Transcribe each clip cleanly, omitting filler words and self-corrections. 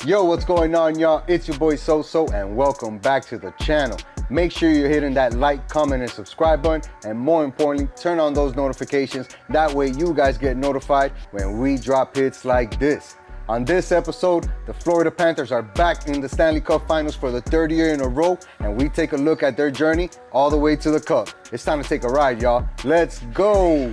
Yo, what's going on, y'all? It's your boy SoSo, and welcome back to the channel. Make sure you're hitting that like, comment, and subscribe button, and more importantly, turn on those notifications. That way you guys get notified when we drop hits like this. On this episode, the Florida Panthers are back in the Stanley Cup Finals for the third year in a row, and we take a look at their journey all the way to the Cup. It's time to take a ride, y'all. Let's go!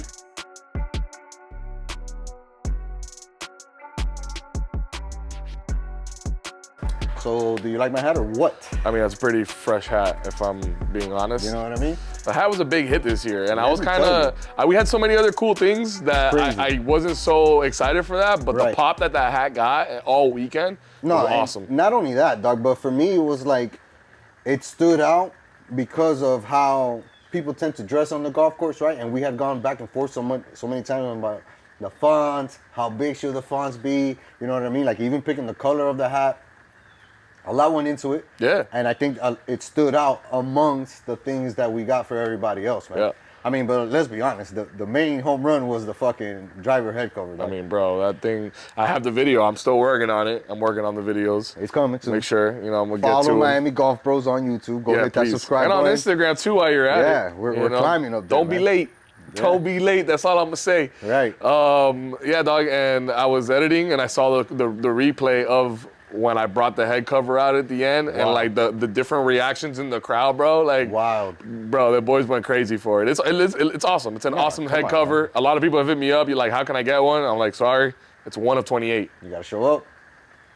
So, do you like my hat or what? I mean, that's a pretty fresh hat, if I'm being honest. You know what I mean? The hat was a big hit this year, and I was kind of, we had so many other cool things that I wasn't so excited for that, but the pop that hat got all weekend was awesome. Not only that, dog, but for me, it was like, it stood out because of how people tend to dress on the golf course, right? And we had gone back and forth so many times about the fonts, how big should the fonts be, you know what I mean? Like even picking the color of the hat. A lot went into it. Yeah. And I think it stood out amongst the things that we got for everybody else, man. Yeah. I mean, but let's be honest, the main home run was the fucking driver head cover. Right? I mean, bro, that thing, I have the video. I'm still working on it. I'm working on the videos. It's coming too. Make sure, I'm going to get to it. Follow Miami Golf Bros on YouTube. Go hit that subscribe button. And on Instagram too while you're at it. Yeah, we're climbing up there, Don't be late. Yeah. Don't be late. That's all I'm gonna say. Right. Yeah, dog. And I was editing, and I saw the replay of when I brought the head cover out at the end, and like the different reactions in the crowd, bro. Like, wild. Bro, the boys went crazy for it. It's awesome. It's an awesome head cover. Man. A lot of people have hit me up. You're like, how can I get one? I'm like, sorry, it's one of 28. You gotta show up.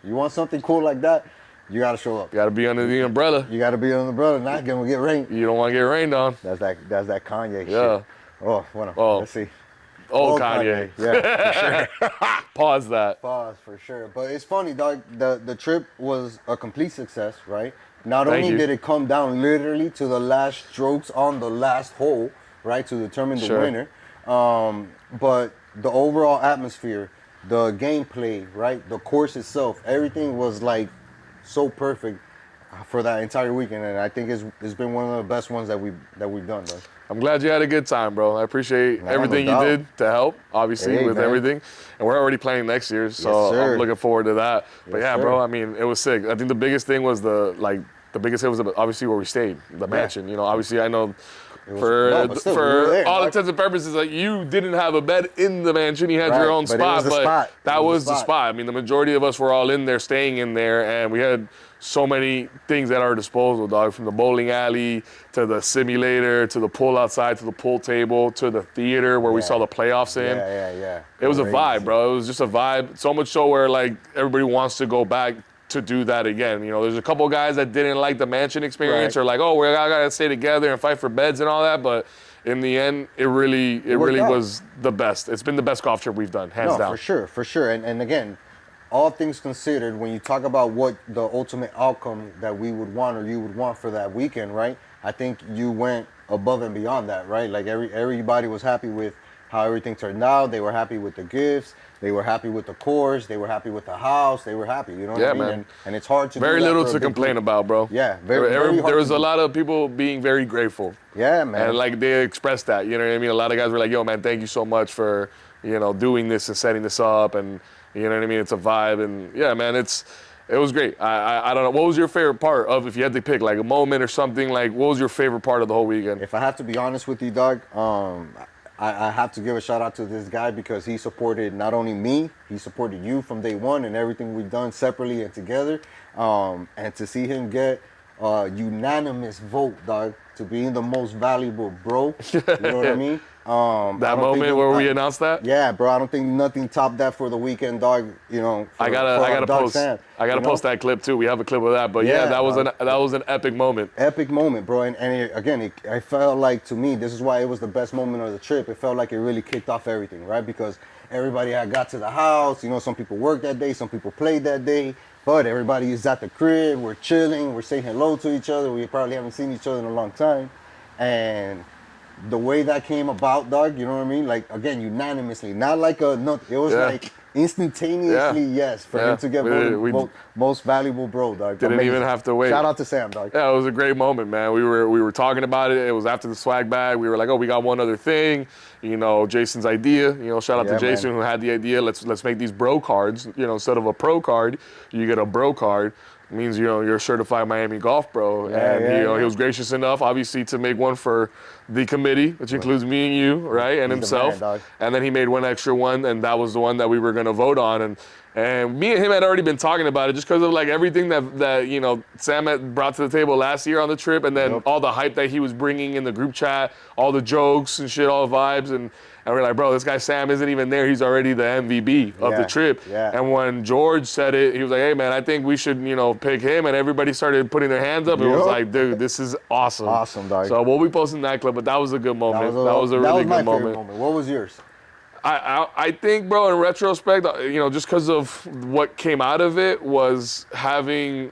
You want something cool like that? You gotta show up. You gotta be under the umbrella. You gotta be under the umbrella. Not gonna get rained. You don't want to get rained on. That's that Kanye shit. Oh, well, let's see. Oh, Kanye. Yeah, for sure. Pause that. Pause for sure. But it's funny, dog. The trip was a complete success, right? Not only did it come down literally to the last strokes on the last hole, right, to determine the winner, but the overall atmosphere, the gameplay, right, the course itself, everything was like so perfect for that entire weekend, and I think it's been one of the best ones that we've done, though. I'm glad you had a good time, bro. I appreciate everything you did to help, obviously, with everything. And we're already playing next year, so I'm looking forward to that. But yeah, bro, I mean, it was sick. I think the biggest thing was the biggest hit was obviously where we stayed, the mansion. Obviously I know for all intents and purposes, like, you didn't have a bed in the mansion. You had your own spot, but that was the spot. I mean, the majority of us were all in there, staying in there, and we had so many things at our disposal, dog, from the bowling alley to the simulator to the pool outside to the pool table to the theater where we saw the playoffs in. Yeah. It was a vibe, bro. It was just a vibe. So much so where, like, everybody wants to go back to do that again. There's a couple guys that didn't like the mansion experience or like, oh, we gotta stay together and fight for beds and all that, but in the end, it really was the best. It's been the best golf trip we've done, hands down. For sure. And again, all things considered, when you talk about what the ultimate outcome that we would want or you would want for that weekend, right? I think you went above and beyond that, right? Like everybody was happy with how everything turned out. They were happy with the gifts. They were happy with the course. They were happy with the house. They were happy, you know what I mean? Man. And it's hard to very do that little to complain about, bro. Yeah, very hard. There was a lot of people being very grateful. Yeah, man. And like they expressed that, you know what I mean? A lot of guys were like, yo, man, thank you so much for, doing this and setting this up, and you know what I mean? It's a vibe, and yeah, man, it was great. I don't know, what was your favorite part of, if you had to pick like a moment or something, like what was your favorite part of the whole weekend? If I have to be honest with you, Doug, I have to give a shout out to this guy because he supported not only me, he supported you from day one and everything we've done separately and together. And to see him get a unanimous vote, dog, to being the most valuable bro, you know what I mean? That moment where we announced that? Yeah, bro. I don't think nothing topped that for the weekend, dog. I gotta post that clip too. We have a clip of that, but yeah, that was an epic moment. Epic moment, bro. And I felt like, to me, this is why it was the best moment of the trip. It felt like it really kicked off everything, right? Because everybody had got to the house. Some people worked that day, some people played that day, but everybody is at the crib. We're chilling. We're saying hello to each other. We probably haven't seen each other in a long time, and the way that came about, dog, you know what I mean? Like, again, unanimously, not like it was like Instantaneously, yes, for him to get voted most valuable bro, dog. Didn't even have to wait. Shout out to Sam, dog. Yeah, it was a great moment, man. We were talking about it. It was after the swag bag. We were like, oh, we got one other thing. You know, Jason's idea. You know, shout out to Jason, who had the idea. Let's make these bro cards. You know, instead of a pro card, you get a bro card. It means, you know, you're a certified Miami golf bro. He was gracious enough, obviously, to make one for the committee, which includes me and you, right, and himself. And then he made one extra one, and that was the one that we were going to vote on. And me and him had already been talking about it just because of like everything that you know Sam had brought to the table last year on the trip, and then all the hype that he was bringing in the group chat, all the jokes and shit, all the vibes, and we're like, bro, this guy Sam isn't even there. He's already the MVP of the trip. And when George said it, he was like, hey man, I think we should, you know, pick him, and everybody started putting their hands up. It was like, dude, this is awesome. Awesome, dog. So we'll be posting that clip, but that was a good moment. That was a really good moment. What was yours? I think, bro, in retrospect, you know, just because of what came out of it was having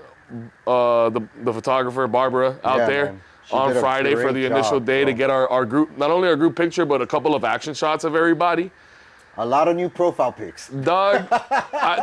the photographer, Barbara, out there on Friday for the initial day to get our group, not only our group picture, but a couple of action shots of everybody. A lot of new profile pics. Dog,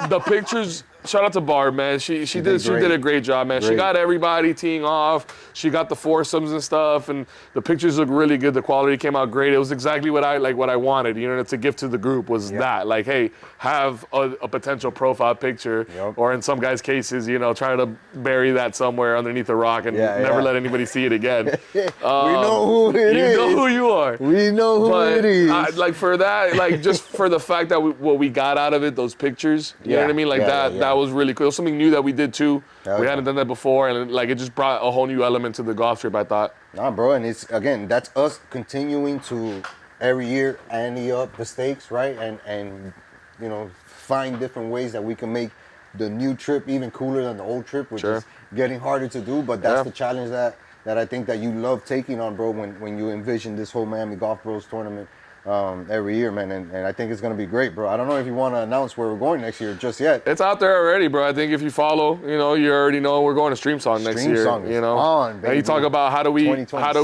the pictures, shout out to Barb, man. She did a great job, man. She got everybody teeing off. She got the foursomes and stuff, and the pictures look really good. The quality came out great. It was exactly what I wanted, you know, to give to the group was that. Like, hey, have a potential profile picture, or in some guys' cases, you know, try to bury that somewhere underneath a rock and never let anybody see it again. We know who it is. You know who you are. We know who it is. Like for that, like just for the fact that what we got out of it, those pictures, you know what I mean? Like that was really cool. It was something new that we did too. We hadn't done that before, and like it just brought a whole new element to the golf trip, I thought. Nah, bro, and it's, again, that's us continuing to every year ante up the stakes, right? And you know, find different ways that we can make the new trip even cooler than the old trip, which is getting harder to do, but that's the challenge that I think that you love taking on, bro, when you envision this whole Miami Golf Bros tournament every year, man, and I think it's going to be great, bro. I don't know if you want to announce where we're going next year just yet. It's out there already, bro. I think if you follow, you know, you already know we're going to Stream Song next year. You know, on, baby. And you talk about how do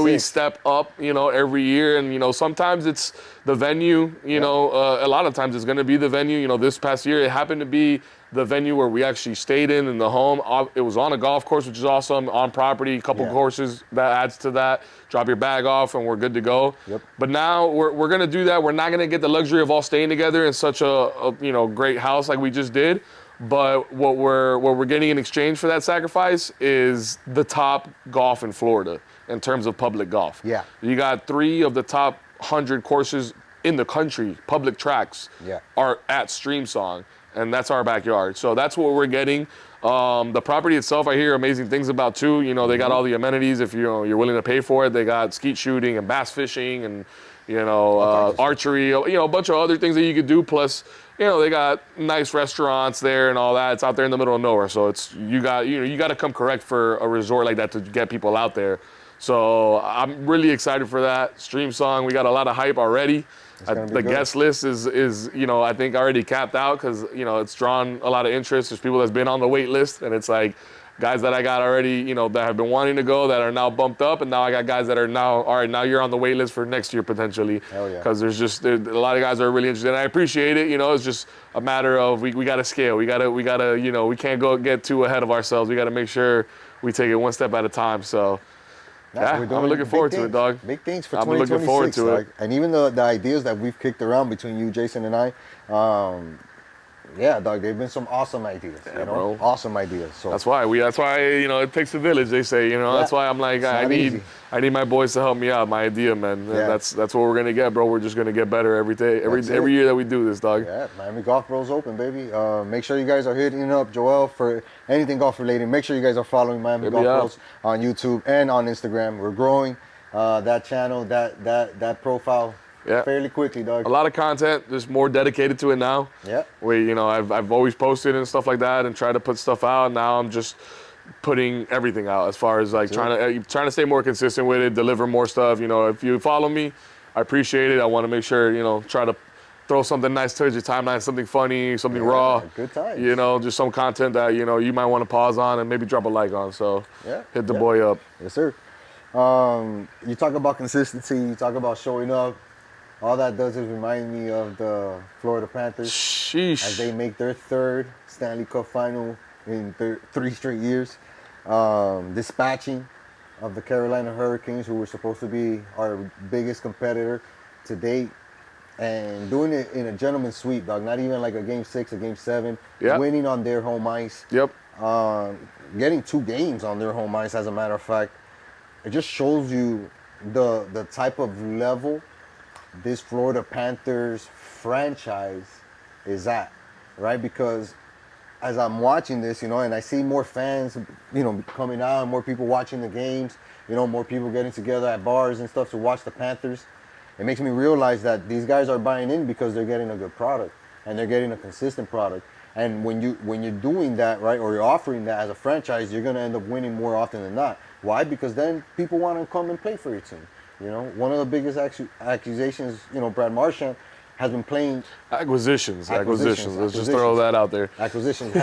we step up, you know, every year, and you know, sometimes it's the venue, you know, a lot of times it's going to be the venue. You know, this past year it happened to be the venue where we actually stayed in the home. It was on a golf course, which is awesome, on property, a couple courses that adds to that. Drop your bag off and we're good to go. But now we're gonna do that. We're not gonna get the luxury of all staying together in such a you know, great house like we just did. But what we're getting in exchange for that sacrifice is the top golf in Florida in terms of public golf. You got 3 of the top 100 courses in the country, public tracks, are at Streamsong. And that's our backyard. So that's what we're getting. The property itself, I hear amazing things about too. You know, they got all the amenities if you're willing to pay for it. They got skeet shooting and bass fishing and, you know, archery, you know, a bunch of other things that you could do. Plus, you know, they got nice restaurants there and all that. It's out there in the middle of nowhere. So it's, you got to come correct for a resort like that to get people out there. So I'm really excited for that. Stream Song, we got a lot of hype already. The guest list is, you know, I think already capped out because, you know, it's drawn a lot of interest. There's people that's been on the wait list, and it's like guys that I got already, you know, that have been wanting to go that are now bumped up, and now I got guys that are now, all right, now you're on the wait list for next year potentially. Because there's a lot of guys that are really interested, and I appreciate it. You know, it's just a matter of we got to scale. We got to, you know, we can't get too ahead of ourselves. We got to make sure we take it one step at a time. So. I'm looking forward to it, dog. Big things for 2026. I'm looking forward to it. And even the ideas that we've kicked around between you, Jason, and I, dog, they've been some awesome ideas. You know, bro. Awesome ideas. So that's why you know, it takes a village. They say, you know, that's why I'm like, I need my boys to help me out. My idea, man. And that's what we're gonna get, bro. We're just gonna get better every day, every year that we do this, dog. Yeah, Miami Golf Bros Open, baby. Make sure you guys are hitting up Joel for anything golf related. Make sure you guys are following Miami Golf Bros on YouTube and on Instagram. We're growing that channel, that profile. Fairly quickly, dog. A lot of content, just more dedicated to it now. You know, I've always posted and stuff like that and tried to put stuff out. Now I'm just putting everything out as far as like trying to stay more consistent with it, deliver more stuff. You know, if you follow me, I appreciate it. I want to make sure, you know, try to throw something nice towards your timeline, something funny, something raw. Good times. You know, just some content that, you know, you might want to pause on and maybe drop a like on. So hit the boy up. Yes, sir. You talk about consistency, you talk about showing up. all that does is remind me of the Florida Panthers. Sheesh. As they make their third Stanley Cup final in 3 straight years. Dispatching of the Carolina Hurricanes, who were supposed to be our biggest competitor to date. And doing it in a gentleman's sweep, dog. Not even like a game 6, a game 7. Yep. Winning on their home ice. Yep. Getting 2 games on their home ice, as a matter of fact. It just shows you the type of level this Florida Panthers franchise is at, right? Because as I'm watching this, and I see more fans, coming out, and more people watching the games, more people getting together at bars and stuff to watch the Panthers. It makes me realize that these guys are buying in because they're getting a good product and they're getting a consistent product. And when you're doing that, right, or you're offering that as a franchise, you're going to end up winning more often than not. Why? Because then people want to come and play for your team. One of the biggest accusations, Brad Marchand has been playing acquisitions. Let's just throw that out there. Acquisitions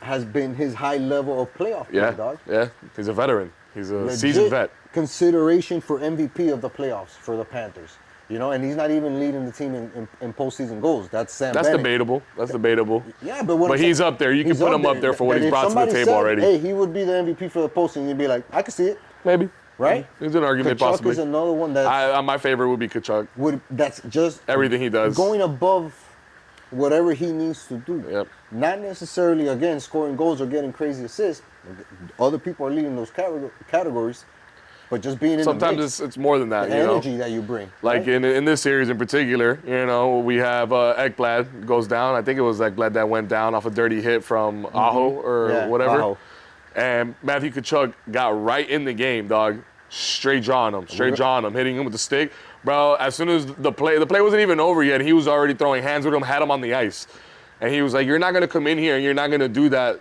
has been his high level of playoff play, dog. Yeah, he's a veteran. He's a seasoned vet. Consideration for MVP of the playoffs for the Panthers. And he's not even leading the team in postseason goals. That's Sam Bennett. That's debatable. Yeah, but he's up there. You can put him up there for what he's brought to the table already. Hey, he would be the MVP for the postseason. You'd be like, I can see it. Maybe. Right? There's an argument, Kachuk possibly. is another one that my favorite would be Kachuk. That's just everything he does, going above whatever he needs to do. Yep. Not necessarily, again, scoring goals or getting crazy assists. Other people are leading those categories, but just being in sometimes the mix, it's more than that. The energy that you bring. Like right? in this series in particular, we have Ekblad goes down. I think it was Ekblad that went down off a dirty hit from Aho or whatever. Aho. And Matthew Tkachuk got right in the game, dog. Straight jawing him, hitting him with the stick. Bro, as soon as the play wasn't even over yet, he was already throwing hands with him, had him on the ice. And he was like, you're not going to come in here and you're not going to do that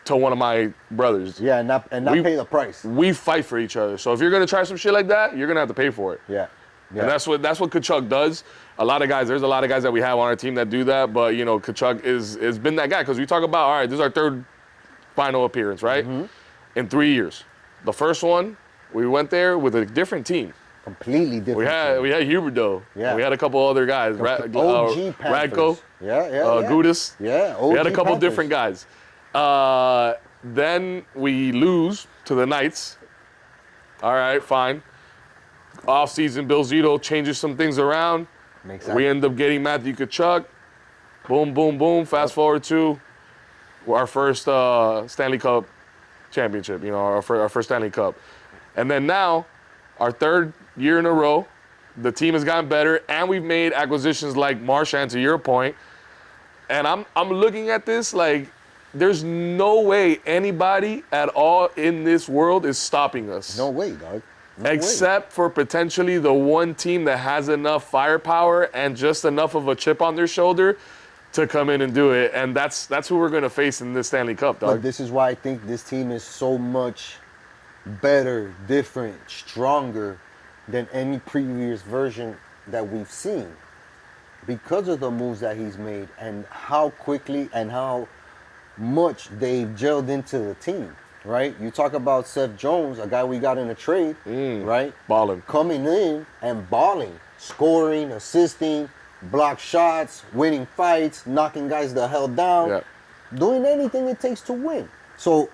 to one of my brothers. Yeah, and not pay the price. We fight for each other. So if you're going to try some shit like that, you're going to have to pay for it. Yeah. And that's what Tkachuk does. There's a lot of guys that we have on our team that do that, but, Tkachuk has been that guy. Because we talk about, all right, this is our third final appearance, right? Mm-hmm. In 3 years. The first one, we went there with a different team. Completely different. We had Huberdeau. Yeah. We had a couple other guys. Radko. Gudis. Yeah. We had a couple different guys. Then we lose to the Knights. All right, fine. Off-season, Bill Zito changes some things around. Makes sense. We end up getting Matthew Tkachuk. Boom, boom, boom. Fast forward to our first Stanley Cup championship, our first Stanley Cup. And then now, our third year in a row, the team has gotten better, and we've made acquisitions like Marchand, to your point. And I'm looking at this like there's no way anybody at all in this world is stopping us. No way, dog. Except for potentially the one team that has enough firepower and just enough of a chip on their shoulder to come in and do it. And that's who we're going to face in this Stanley Cup, dog. But this is why I think this team is so much better, different, stronger than any previous version that we've seen. Because of the moves that he's made and how quickly and how much they've gelled into the team, right? You talk about Seth Jones, a guy we got in a trade, right? Balling. Coming in and balling, scoring, assisting, block shots, winning fights, knocking guys the hell down, doing anything it takes to win. So,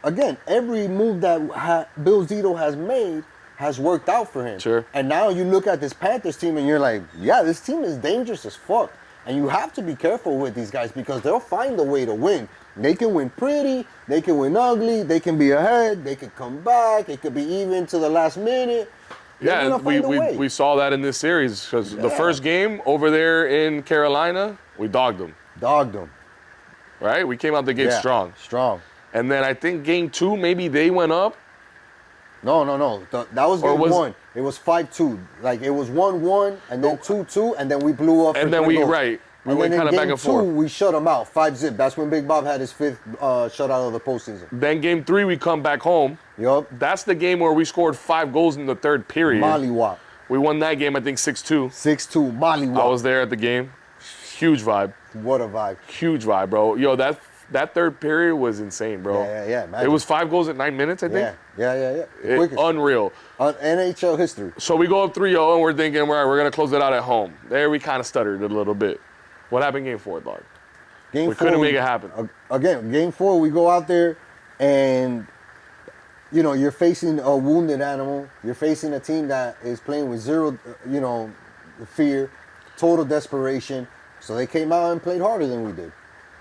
again, every move that Bill Zito has made has worked out for him. Sure. And now you look at this Panthers team and you're like, yeah, this team is dangerous as fuck. And you have to be careful with these guys because they'll find a way to win. They can win pretty, they can win ugly, they can be ahead, they can come back, it could be even to the last minute. Yeah, we saw that in this series because the first game over there in Carolina, we dogged them. Right? We came out the gate strong. And then I think game 2, maybe they went up. No. That was game 1. It was 5-2. Like, it was 1-1, and then 2-2, and then we blew up. And then we went kind of back and forth. We shut them out, 5-zip. That's when Big Bob had his 5th shutout of the postseason. Then game 3, we come back home. Yup. That's the game where we scored 5 goals in the third period. Mollywop. We won that game, I think, 6-2. 6-2, mollywop. I was there at the game. Huge vibe. What a vibe. Huge vibe, bro. Yo, that third period was insane, bro. Yeah. It was 5 goals in 9 minutes, I think. Yeah. The quickest. Unreal. On NHL history. So we go up 3-0, and we're thinking, all right, we're going to close it out at home. There we kind of stuttered a little bit. What happened game 4, dog? We couldn't make it happen. Again, game 4, we go out there, and, you're facing a wounded animal. You're facing a team that is playing with zero, fear, total desperation. So they came out and played harder than we did,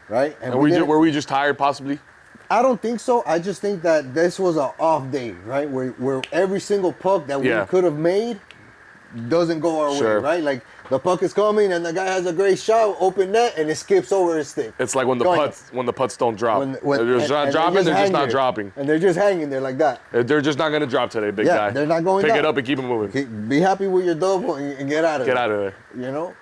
right? And were we just tired, possibly? I don't think so. I just think that this was an off day, right? Where every single puck that we could have made doesn't go our way, right? Like the puck is coming and the guy has a great shot, open net, and it skips over his stick. It's like when the putts don't drop. They're just not dropping. And they're just hanging there like that. They're just not going to drop today, big guy. They're not going Pick down. it up and keep it moving. Be happy with your double and get out of there. Get out of there.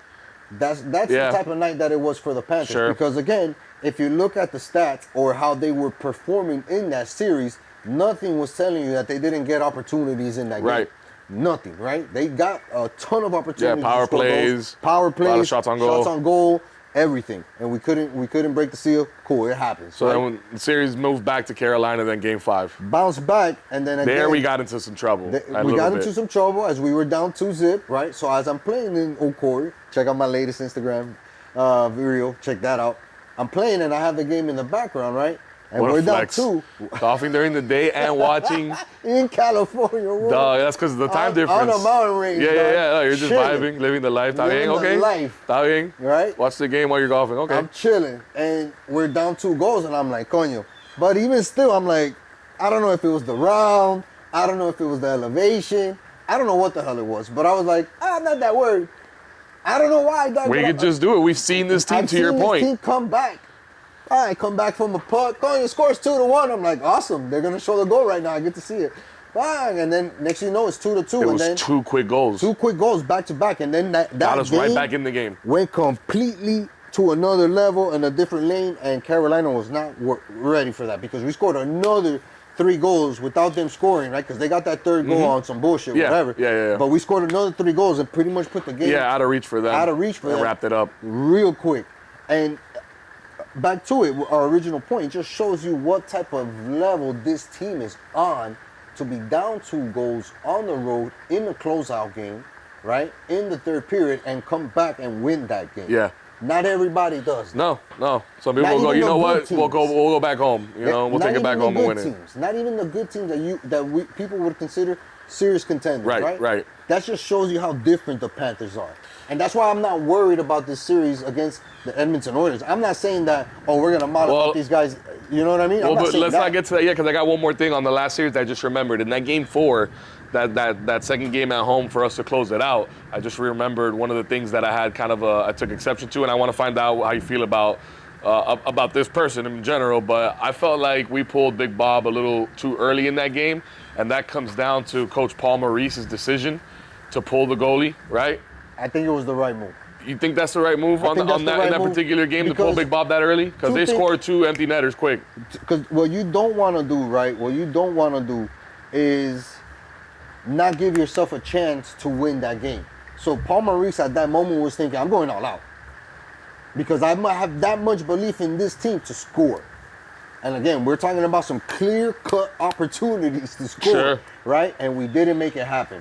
That's the type of night that it was for the Panthers. Sure. Because again, if you look at the stats or how they were performing in that series, nothing was telling you that they didn't get opportunities in that game. Right. Nothing, right? They got a ton of opportunities. Yeah, power plays, a lot of shots on goal, everything, and we couldn't break the seal. Cool, it happens. So then when the series moved back to Carolina, then game 5 bounced back, and then again, there we got into some trouble. We got into some trouble as we were down 2-0, right? So as I'm playing in Okori, check out my latest Instagram video. Check that out. I'm playing and I have the game in the background, right? And we're down 2. Golfing during the day and watching. In California. Dog, that's because of the time difference. On a mountain range. Yeah. You're just vibing, living the life. Living. Right? Watch the game while you're golfing. Okay. I'm chilling. And we're down 2 goals and I'm like, coño. But even still, I'm like, I don't know if it was the round. I don't know if it was the elevation. I don't know what the hell it was. But I was like, I'm not that worried. I don't know why. We could just do it. We've seen this team, to your point. Team come back. I come back from a puck. Coño scores 2-1. I'm like, awesome. They're going to show the goal right now. I get to see it. Bang. And then next thing you know, it's 2-2. It was 2 quick goals. 2 quick goals back to back. And then that got us right back in the game. Went completely to another level and a different lane. And Carolina was not ready for that because we scored another 3 goals without them scoring, right? Because they got that third goal on some bullshit, whatever. Yeah. But we scored another 3 goals and pretty much put the game out of reach for them. And wrapped it up real quick. And back to it, our original point, it just shows you what type of level this team is on to be down 2 goals on the road in a closeout game, right? In the third period and come back and win that game. Yeah. Not everybody does. No. Some people will go, you know what? We'll go back home. We'll take it back home and win it. Not even the good teams that people would consider serious contenders, right? That just shows you how different the Panthers are. And that's why I'm not worried about this series against the Edmonton Oilers. I'm not saying that, we're going to model out these guys. You know what I mean? Well, but let's not get to that yet because I got one more thing on the last series that I just remembered. In that game 4, that second game at home for us to close it out, I just remembered one of the things that I had kind of I took exception to, and I want to find out how you feel about this person in general. But I felt like we pulled Big Bob a little too early in that game, and that comes down to Coach Paul Maurice's decision to pull the goalie, right? I think it was the right move. You think that's the right move in that particular game to pull Big Bob that early? Because they scored 2 empty netters quick. Because what you don't want to do, right? What you don't want to do is not give yourself a chance to win that game. So Paul Maurice at that moment was thinking, I'm going all out. Because I might have that much belief in this team to score. And again, we're talking about some clear-cut opportunities to score, right? And we didn't make it happen.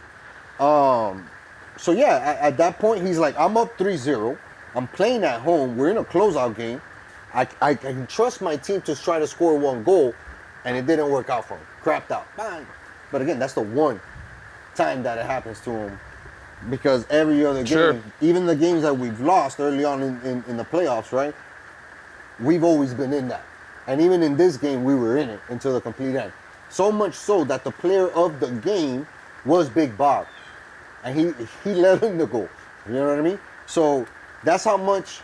So yeah, at that point, he's like, I'm up 3-0. I'm playing at home. We're in a closeout game. I can trust my team to try to score 1 goal, and it didn't work out for him. Crapped out. Bang. But again, that's the one time that it happens to him. Because every other game, even the games that we've lost early on in the playoffs, right? We've always been in that. And even in this game, we were in it until the complete end. So much so that the player of the game was Big Bob. And he let him the goal. You know what I mean? So that's how much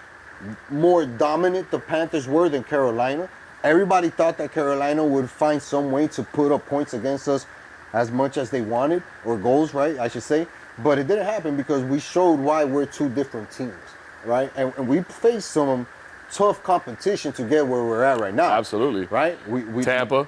more dominant the Panthers were than Carolina. Everybody thought that Carolina would find some way to put up points against us as much as they wanted, or goals, right, I should say. But it didn't happen because we showed why we're 2 different teams, right? And we faced some tough competition to get where we're at right now. Absolutely. Right? We Tampa.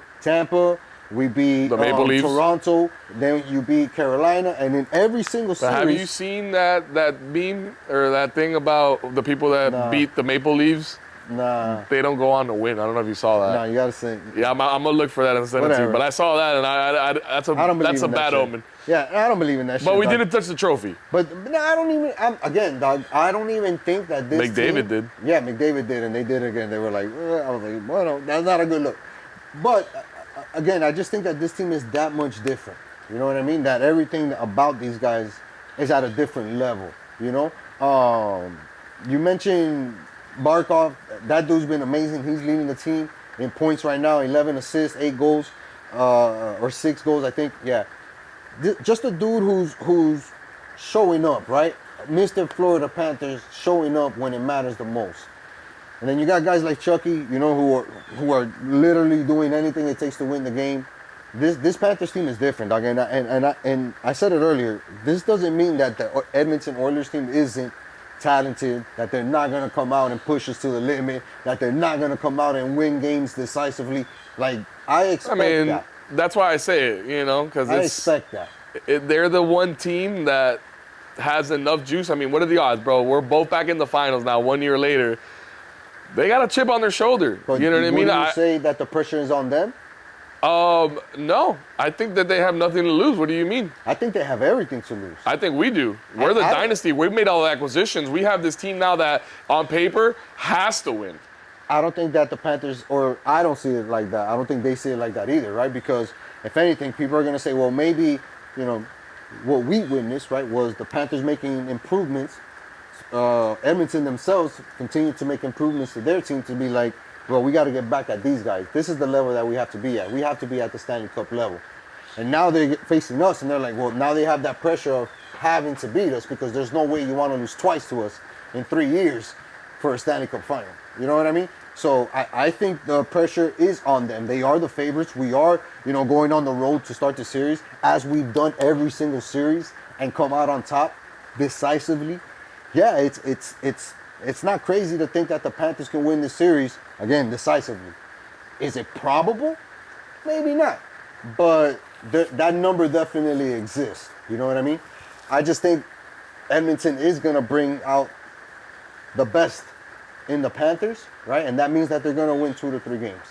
We beat the Maple Leafs. Toronto, then you beat Carolina, and in every single series. Have you seen that meme or that thing about the people that beat the Maple Leafs Nah. They don't go on to win. I don't know if you saw that. Nah, you gotta say. Yeah, I'm gonna look for that and send it to you. But I saw that, and that's a bad omen. Yeah, I don't believe in that shit. But we didn't touch the trophy. But no, I don't even. Again, dog. I don't even think that this. McDavid did. Yeah, McDavid did, and they did it again. They were like, I was like, well, that's not a good look. But again, I just think that this team is that much different. You know what I mean? That everything about these guys is at a different level. You know. You mentioned Barkov. That dude's been amazing. He's leading the team in points right now. 11 assists, 8 goals, or 6 goals, I think. Yeah. Just a dude who's showing up, right? Mr. Florida Panthers showing up when it matters the most. And then you got guys like Chucky, you know, who are literally doing anything it takes to win the game. This Panthers team is different, dog. And I said it earlier. This doesn't mean that the Edmonton Oilers team isn't talented, that they're not gonna come out and push us to the limit, that they're not gonna come out and win games decisively. Like I expect that. That's why I say it, you know, because I expect that. They're the one team that has enough juice. I mean, what are the odds, bro? We're both back in the finals now. 1 year later, they got a chip on their shoulder. But you know what I mean? Would you say that the pressure is on them? No. I think that they have nothing to lose. What do you mean? I think they have everything to lose. I think we do. We're the dynasty. We've made all the acquisitions. We have this team now that, on paper, has to win. I don't think that the Panthers, or I don't see it like that. I don't think they see it like that either, right? Because if anything, people are going to say, well, maybe, you know, what we witnessed, right, was the Panthers making improvements. Edmonton themselves continue to make improvements to their team to be like, well, we got to get back at these guys. This is the level that we have to be at. We have to be at the Stanley Cup level. And now they're facing us, and they're like, well, now they have that pressure of having to beat us because there's no way you want to lose twice to us in 3 years for a Stanley Cup final. You know what I mean? So I think the pressure is on them. They are the favorites. We are, you know, going on the road to start the series as we've done every single series and come out on top decisively. Yeah, it's not crazy to think that the Panthers can win the series, again, decisively. Is it probable? Maybe not. But that number definitely exists. You know what I mean? I just think Edmonton is going to bring out the best in the Panthers, right? And that means that they're going to win 2 to 3 games.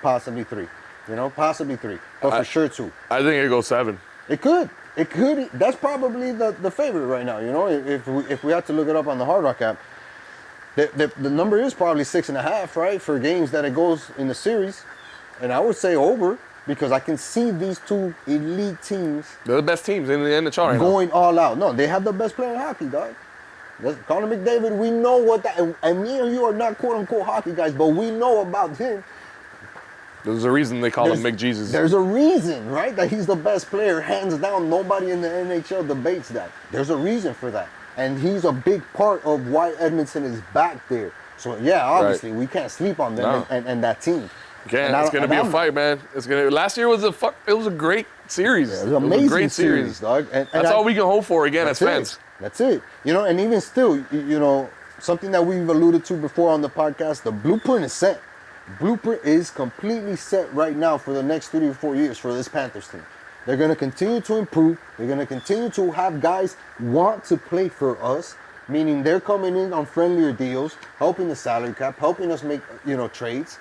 Possibly 3. You know, possibly 3. But for sure 2. I think it goes 7. It could. It could. That's probably the favorite right now, you know? If we had to look it up on the Hard Rock app, the number is probably 6.5, right? For games that it goes in the series. And I would say over, because I can see these 2 elite teams. They're the best teams in the NHL right now. Going all out. No, they have the best player in hockey, dog. Connor McDavid, we know what that, and me and you are not quote-unquote hockey guys, but we know about him. There's a reason they call him McJesus. There's a reason, right, that he's the best player, hands down. Nobody in the NHL debates that. There's a reason for that. And he's a big part of why Edmonton is back there. So, yeah, obviously, we can't sleep on them and that team. Can't. It's gonna be a fight, man. Last year was it was a great series. Yeah, it was an amazing great series, dog. And that's all we can hope for again as fans. That's it. You know, and even still, you know, something that we've alluded to before on the podcast, the blueprint is set. Blueprint is completely set right now for the next 3 to 4 years for this Panthers team. They're going to continue to improve. They're going to continue to have guys want to play for us, meaning they're coming in on friendlier deals, helping the salary cap, helping us make, you know, trades.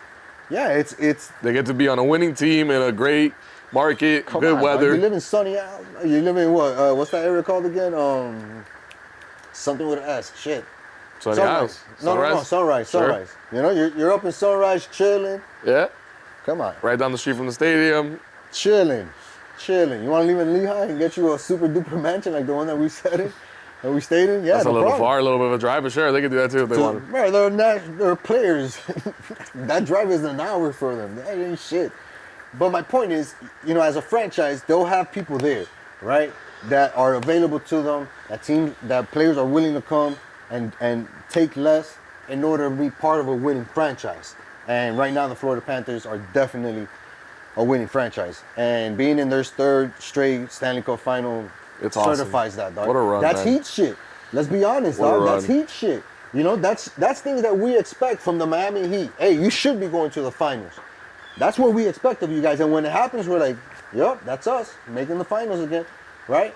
Yeah, it's they get to be on a winning team in a great market, good weather. You live in sunny. You live in what? What's that area called again? Something with an S. Shit. Sunrise. No, Sunrise. Sure. Sunrise. You know, you're up in Sunrise, chilling. Yeah. Come on. Right down the street from the stadium. Chilling. You want to live in Lehigh and get you a super duper mansion like the one that we stayed in? Yeah, that's a little far, a little bit of a drive, but sure, they could do that too if they want. Right, they're players. That drive is an hour for them. That ain't shit. But my point is, you know, as a franchise, they'll have people there, right, that are available to them, that players are willing to come and take less in order to be part of a winning franchise. And right now, the Florida Panthers are definitely a winning franchise. And being in their 3rd straight Stanley Cup final certifies that, dog. What a run, That's man. heat shit. Let's be honest, dog. That's heat shit. You know, that's things that we expect from the Miami Heat. Hey, you should be going to the finals. That's what we expect of you guys. And when it happens, we're like, yep, that's us making the finals again, right?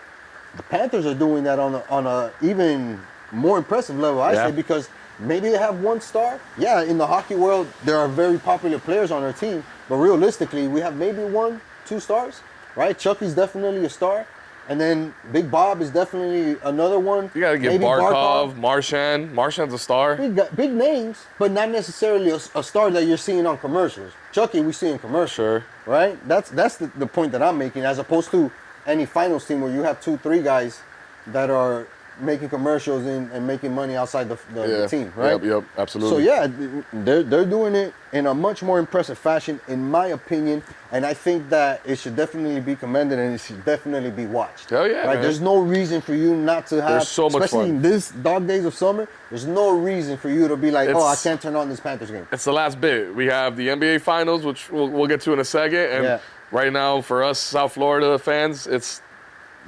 The Panthers are doing that on a even more impressive level, I say, because maybe they have one star. Yeah, in the hockey world, there are very popular players on our team, but realistically, we have maybe 1, 2 stars, right? Chucky's definitely a star. And then Big Bob is definitely another one. You got to get maybe Barkov, Marchand. Marchand's a star. Big names, but not necessarily a star that you're seeing on commercials. Chucky, we see in commercials, sure. Right? That's the point that I'm making, as opposed to any finals team where you have 2, 3 guys that are making commercials and making money outside the team, right? Yep, absolutely. So yeah, they're doing it in a much more impressive fashion, in my opinion, and I think that it should definitely be commended and it should definitely be watched. Hell yeah, right? man. There's no reason for you not to have, there's so much especially fun. in this dog days of summer, there's no reason for you to be like, I can't turn on this Panthers game. It's the last bit. We have the NBA Finals, which we'll get to in a second, and right now for us South Florida fans, it's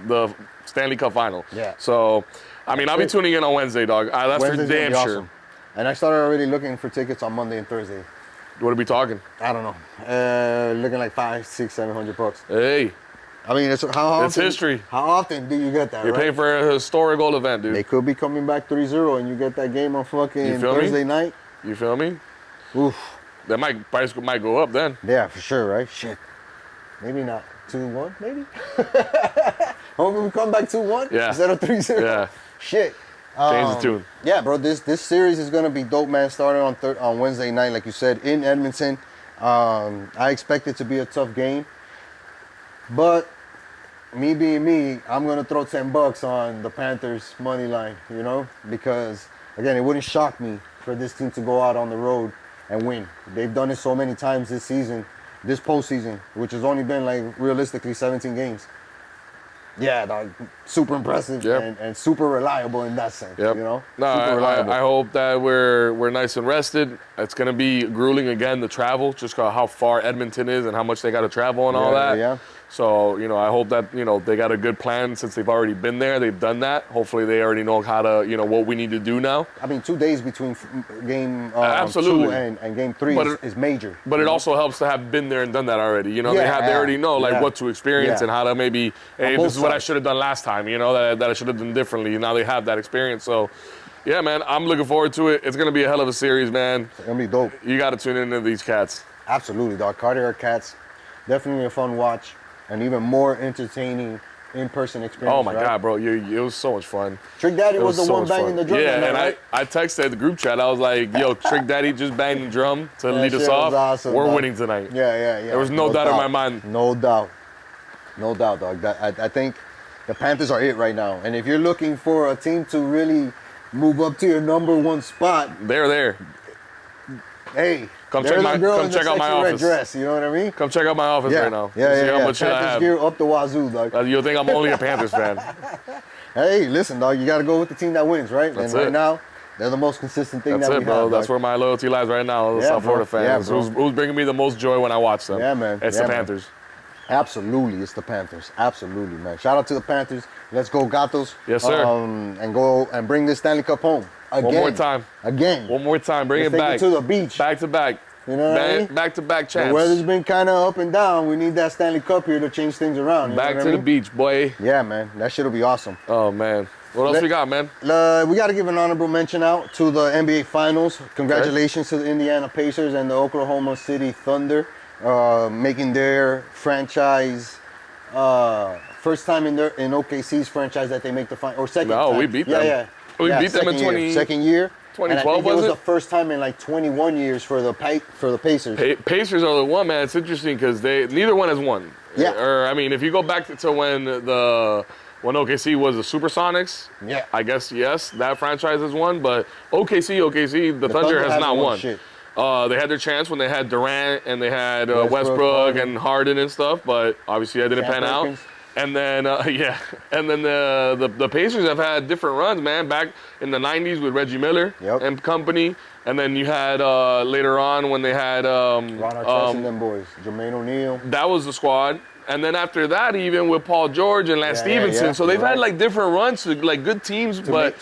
the Stanley Cup Final. Yeah. So, I mean, I'll be tuning in on Wednesday, dog. That's for damn sure. Awesome. And I started already looking for tickets on Monday and Thursday. What are we talking? I don't know. Looking like $500, $600, $700. Hey. I mean, it's history. How often do you get that? You're paying for a historical event, dude. They could be coming back 3-0, and you get that game on fucking Thursday night. You feel me? Oof. That price might go up then. Yeah, for sure, right? Shit. Maybe not 2-1, maybe. Hopefully we come back 2-1 instead of 3-0. Yeah. Shit. Change the tune. Yeah, bro. This series is gonna be dope, man. Starting on Wednesday night, like you said, in Edmonton. I expect it to be a tough game, but me being me, I'm gonna throw $10 on the Panthers money line. You know, because again, it wouldn't shock me for this team to go out on the road and win. They've done it so many times this season, this postseason, which has only been like realistically 17 games. Yeah, dog, super impressive and super reliable in that sense. Yep. You know, no, super reliable. I hope that we're nice and rested. It's gonna be grueling again, the travel, just how far Edmonton is and how much they got to travel and all that. Yeah. So I hope that they got a good plan since they've already been there. They've done that. Hopefully they already know how to what we need to do now. I mean, 2 days between game absolutely 2 and game 3 is major. But it also helps to have been there and done that already. They already know what to experience and how to maybe, hey, this is what I should have done last time. That I should have done differently. Now they have that experience. So, yeah, man, I'm looking forward to it. It's gonna be a hell of a series, man. It's gonna be dope. You got to tune into these cats. Absolutely, dog. Cartier Cats, definitely a fun watch. And even more entertaining in-person experience. Oh my God, bro! It was so much fun. Trick Daddy was the one banging the drum. Yeah, and right? I texted the group chat. I was like, "Yo, Trick Daddy just banged the drum to lead us off. Awesome, We're dog. winning tonight." Yeah. There was no doubt in my mind. No doubt, dog. I think the Panthers are it right now. And if you're looking for a team to really move up to your number 1 spot, they're there. Hey. Come check out my office. Dress, you know what I mean? Come check out my office right now. Yeah. How much Panthers I have. gear up the wazoo, dog. You'll think I'm only a Panthers fan. Hey, listen, dog. You got to go with the team that wins, right? That's and it. Right now, they're the most consistent thing That's that it, we bro. have. That's where my loyalty lies right now. The South Florida fans. Who's bringing me the most joy when I watch them? Yeah, man. It's the Panthers. Absolutely, it's the Panthers. Absolutely, man. Shout out to the Panthers. Let's go, Gatos. Yes, sir. And go and bring this Stanley Cup home. Again. One more time. Again. One more time. Bring it back. Take it to the beach. Back to back. You know what I mean? Back to back champs. The weather's been kind of up and down. We need that Stanley Cup here to change things around. Back to the beach, boy. Yeah, man. That shit'll be awesome. Oh, man. What else we got, man? We got to give an honorable mention out to the NBA Finals. Congratulations to the Indiana Pacers and the Oklahoma City Thunder making their franchise first time in OKC's franchise that they make the final, or second time. No, we beat them. Yeah. We beat them in second year. 2012 was it? It was the first time in like 21 years for the Pacers. Pacers are the one, man. It's interesting because neither one has won. Yeah. Or I mean, if you go back to when OKC was the Supersonics, yeah, I guess yes, that franchise has won. But OKC, the Thunder has not won. Shit. They had their chance when they had Durant and they had Westbrook and Harden and stuff, but obviously that didn't pan out. And then the Pacers have had different runs, man. Back in the '90s with Reggie Miller and company, and then you had later on when they had Ron Artest and them boys, Jermaine O'Neal. That was the squad. And then after that, even with Paul George and Lance Stevenson, so they've had like different runs to like good teams, but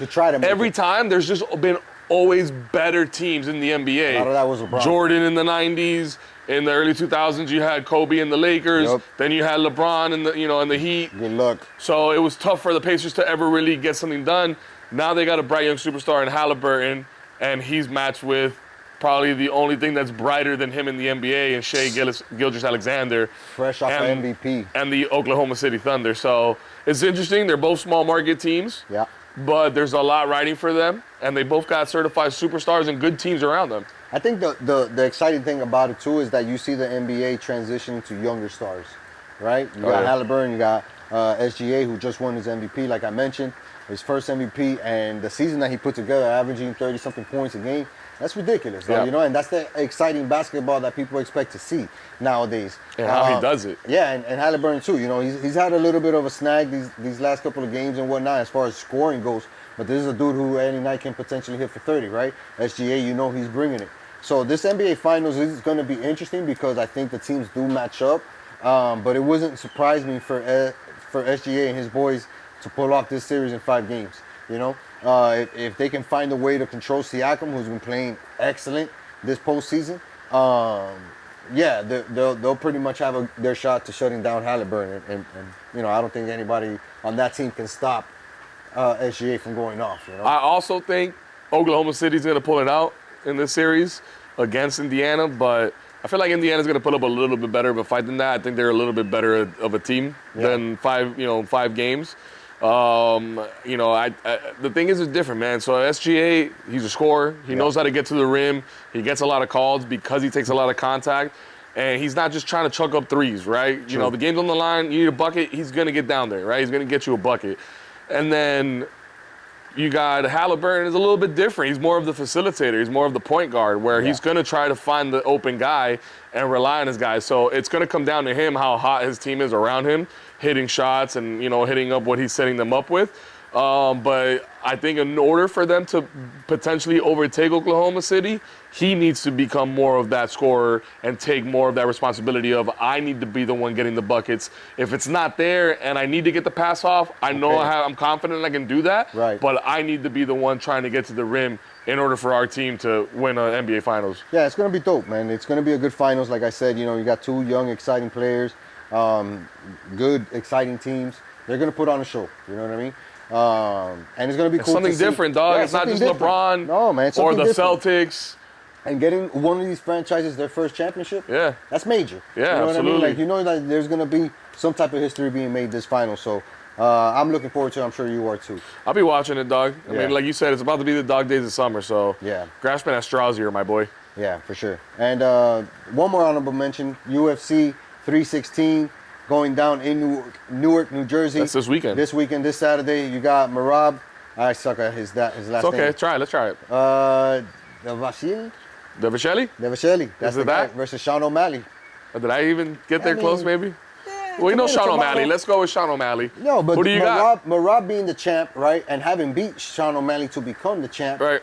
every time there's just been always better teams in the NBA. A lot of that was LeBron. Jordan in the '90s. In the early 2000s, you had Kobe in the Lakers. Then you had LeBron in the Heat. Good luck. So it was tough for the Pacers to ever really get something done. Now they got a bright young superstar in Halliburton. and he's matched with probably the only thing that's brighter than him in the NBA, and Shai Gilgeous-Alexander. Fresh off of MVP. And the Oklahoma City Thunder. So it's interesting. They're both small market teams. Yeah. But there's a lot riding for them, and they both got certified superstars and good teams around them. I think the exciting thing about it, too, is that you see the NBA transitioning to younger stars, right? You got Halliburton, you got SGA, who just won his MVP, like I mentioned, his first MVP, and the season that he put together, averaging 30-something points a game, that's ridiculous, though, you know, and that's the exciting basketball that people expect to see nowadays. And how he does it. Yeah, and Halliburton, too. You know, he's had a little bit of a snag these last couple of games and whatnot as far as scoring goes, but this is a dude who any night can potentially hit for 30, right? SGA, you know he's bringing it. So this NBA Finals is going to be interesting because I think the teams do match up, but it wouldn't surprise me for SGA and his boys to pull off this series in 5 games, you know? If they can find a way to control Siakam, who's been playing excellent this postseason, yeah, they'll pretty much have their shot to shutting down Halliburton. And you know, I don't think anybody on that team can stop SGA from going off. You know? I also think Oklahoma City's going to pull it out in this series against Indiana, but I feel like Indiana's going to put up a little bit better of a fight than that. I think they're a little bit better of a team than 5 games. You know, the thing is, it's different, man. So SGA, he's a scorer. He knows how to get to the rim. He gets a lot of calls because he takes a lot of contact. And he's not just trying to chuck up threes, right? True. You know, the game's on the line. You need a bucket. He's going to get down there, right? He's going to get you a bucket. And then you got Halliburton is a little bit different. He's more of the facilitator. He's more of the point guard where he's going to try to find the open guy and rely on his guy. So it's going to come down to him, how hot his team is around him, hitting shots and, you know, hitting up what he's setting them up with. But I think in order for them to potentially overtake Oklahoma City, he needs to become more of that scorer and take more of that responsibility of, I need to be the one getting the buckets. If it's not there and I need to get the pass off, I know I'm confident I can do that, but I need to be the one trying to get to the rim in order for our team to win an NBA Finals. Yeah, it's going to be dope, man. It's going to be a good finals. Like I said, you know, you got 2 young, exciting players, good, exciting teams. They're going to put on a show, you know what I mean? And it's going to be cool. Something different, dog. Yeah, it's not just different. LeBron or the Celtics. And getting one of these franchises their first championship, that's major. Yeah, you know absolutely. What I mean? Like, you know that there's going to be some type of history being made this final. So I'm looking forward to it. I'm sure you are too. I'll be watching it, dog. I mean, like you said, it's about to be the dog days of summer. So grasping at straws here, my boy. Yeah, for sure. And one more honorable mention, UFC 316 going down in Newark, New Jersey. That's this weekend. This Saturday. You got Merab. I suck at his last name. It's okay. Let's try it. Devashili? Devasheli. That's the guy versus Sean O'Malley. Did I even get there close, maybe? We know Sean O'Malley. Let's go with Sean O'Malley. No, but who do you got? Marab being the champ, right, and having beat Sean O'Malley to become the champ, right,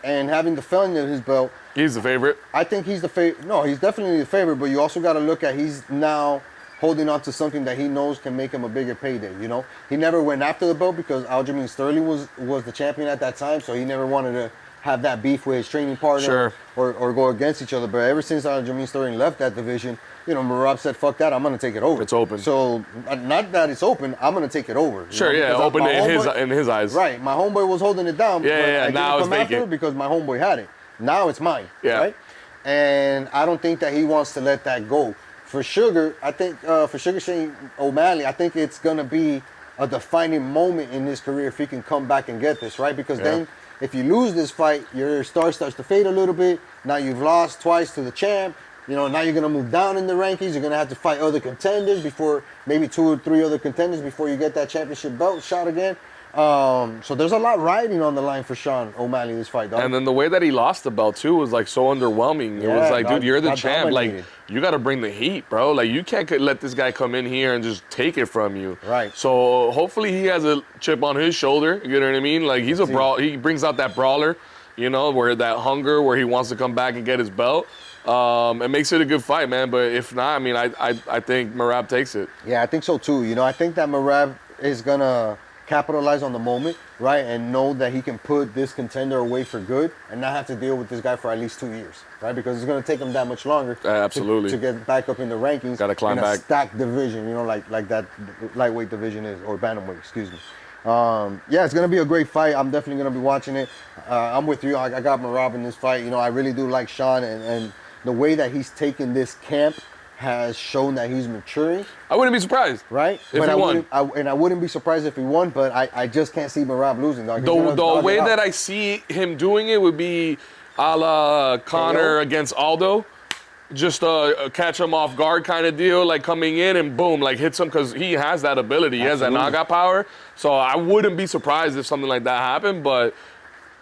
and having the felony in his belt. He's the favorite. I think he's the favorite. No, he's definitely the favorite, but you also got to look at he's now holding on to something that he knows can make him a bigger payday, you know? He never went after the belt because Aljamain Sterling was the champion at that time, so he never wanted to have that beef with his training partner or go against each other. But ever since Aljamain Sterling left that division, you know, Merab said, fuck that, I'm going to take it over. It's open. So, not that it's open, I'm going to take it over. Sure, know? Open in his eyes. Right, my homeboy was holding it down. I now it's vacant. Because my homeboy had it. Now it's mine, right? And I don't think that he wants to let that go. For Sugar, I think, for Sugar Shane O'Malley, I think it's going to be a defining moment in his career if he can come back and get this, right? Because then if you lose this fight, your star starts to fade a little bit. Now you've lost twice to the champ. You know, now you're going to move down in the rankings. You're going to have to fight other contenders before, maybe 2 or 3 other contenders before you get that championship belt shot again. So there's a lot riding on the line for Sean O'Malley this fight, dog. And then the way that he lost the belt too was like so underwhelming. It was like, dude, you're the champ. Like, you got to bring the heat, bro. Like, you can't let this guy come in here and just take it from you. Right. So hopefully he has a chip on his shoulder. You know what I mean? Like, he's a brawl. He brings out that brawler, you know, where that hunger, where he wants to come back and get his belt. It makes it a good fight, man. But if not, I mean, I think Merab takes it. Yeah, I think so too. You know, I think that Merab is gonna capitalize on the moment, right, and know that he can put this contender away for good and not have to deal with this guy for at least 2 years, right? Because it's going to take him that much longer absolutely to get back up in the rankings. Got to climb in back. A stacked division, you know, like that lightweight division is, or bantamweight, excuse me. Yeah, it's gonna be a great fight. I'm definitely gonna be watching it. I'm with you. I got Marab in this fight. You know, I really do like Sean, and the way that he's taken this camp has shown that he's maturing. I wouldn't be surprised, right? If he won. I wouldn't be surprised if he won, but I just can't see Marab losing. Dog. The way that I see him doing it would be a la Conor against Aldo. Just catch him off guard kind of deal, like coming in and boom, like hits him because he has that ability. He has that knockout power. So I wouldn't be surprised if something like that happened, but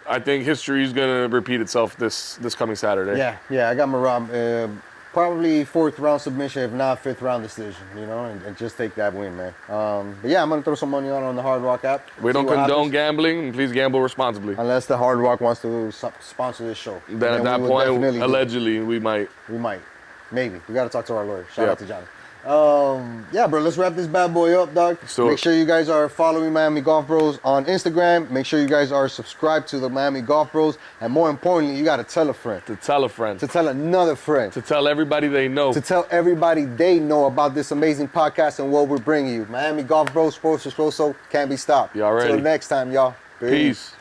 I think history is going to repeat itself this coming Saturday. Yeah, I got Marab. Probably 4th round submission, if not 5th round decision, you know, and just take that win, man. But yeah, I'm going to throw some money on the Hard Rock app. We don't condone gambling, and please gamble responsibly. Unless the Hard Rock wants to sponsor this show. Then at that point, allegedly, we might. We might. Maybe. We got to talk to our lawyer. Shout out to Johnny. Yeah, bro, let's wrap this bad boy up, dog. Make sure you guys are following Miami Golf Bros on Instagram. Make sure you guys are subscribed to the Miami Golf Bros. And more importantly, you got to tell a friend. To tell a friend. To tell another friend. To tell everybody they know. To tell everybody they know about this amazing podcast and what we're bringing you. Miami Golf Bros, Sports for SoSo, can't be stopped. Y'all ready? Till next time, y'all. Peace.